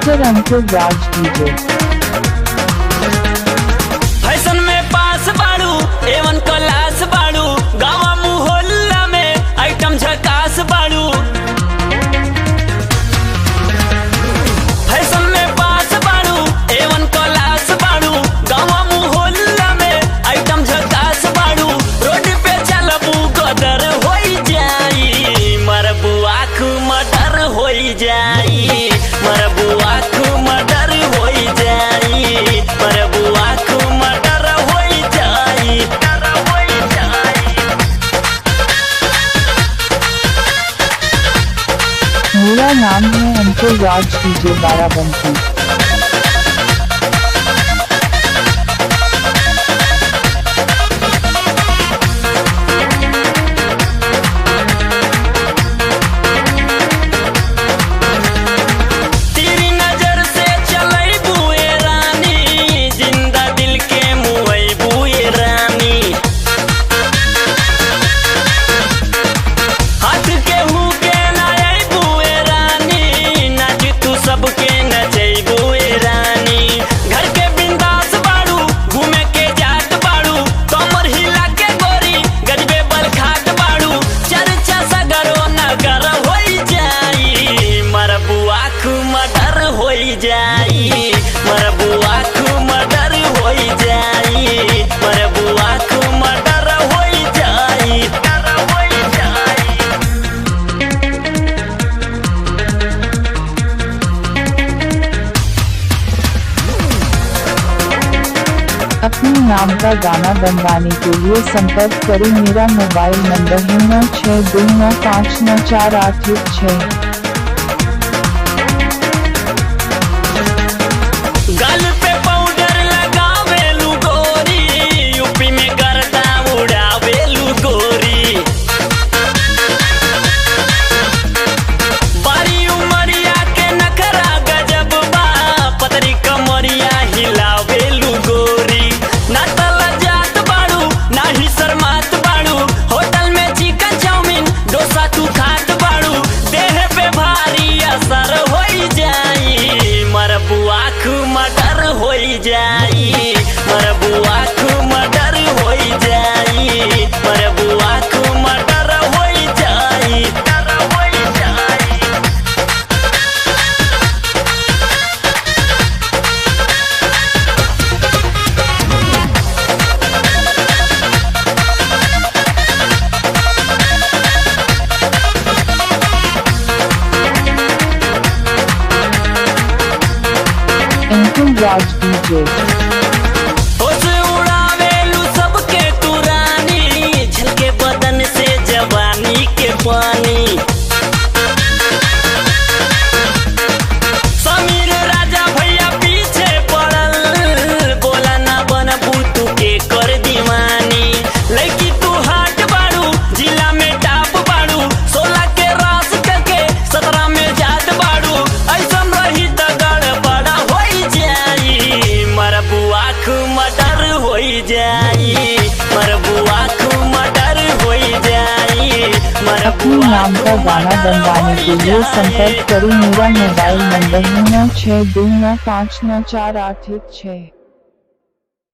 Mister अंकुर राज DJ. Fashion में पास बाड़ू A1 class बाड़ू गाँव मोहल्ला में आइटम झकास बाड़ू। फैशन में पास बाड़ू एवन क्लास बाड़ू गाँव मोहल्ला में आइटम झकास बाड़ू। रोड पे चलबू गदर होई जाई मरबू आँख मडर होई जाई मरबू आँख मडर होई जाई मरबू आँख मडर होई जाई डर होई जाई। मेरा नाम है अंकुर राज डीजे बाराबंकी। तेरी नजर से चलई बुए रानी जिंदा दिल के मुई बुए रानी। हाथ के हूँ के नई बुए रानी नाच तू सबके नचई बुए रानी। घर के बिंदास बाड़ू घूमे के जात बाड़ू कमर हिला के गोरी गजबे बल खात बाड़ू। चर्चा सगरो नगर होई जाई मरबू आँख मडर होई जाई मरबू आँख मडर होई जाई मरबू आँख मडर होई जाई डर होई जाई। अपने नाम का गाना बनवाने के लिए संपर्क करें। मेरा मोबाइल नंबर है 9629594816। गाल पे पाउडर लगावेलू गोरी यूपी में गर्दा उड़ावेलू गोरी। बारी उमरिया के नखरा गजब बा पतरी कमरिया हिलावेलू गोरी। ना तला जात बाड़ू ना ही शर्मात बाड़ू होटल में चिकन चाउमीन डोसा तू खात बाड़ू। देह पे भारी असर होई जाई मरबू आँख मडर होई जाई मरबू आँख मडर होई जाई मरबू आँख मडर होई जाई डर होई जाई। अंकुर राज डीजे। होश उड़ावेलू सबके तू रानी झलके बदन से जवानी के पानी। समीर राजा भैया पीछे पड़ल बोला ना बनबू तू के कर दीवानी। लड़की तू हाट बाड़ू जिला में टाप बाड़ू 16 के रास करके 17 में जात बाड़ू। ऐसा रही तगड़ बड़ा होई जाई मरबू आँख मडर होई जाई मरबू आँख मडर होई जाई अपने नाम का गाना बनवाने के लिए संपर्क करें। मेरा मोबाइल नंबर है 9629594816।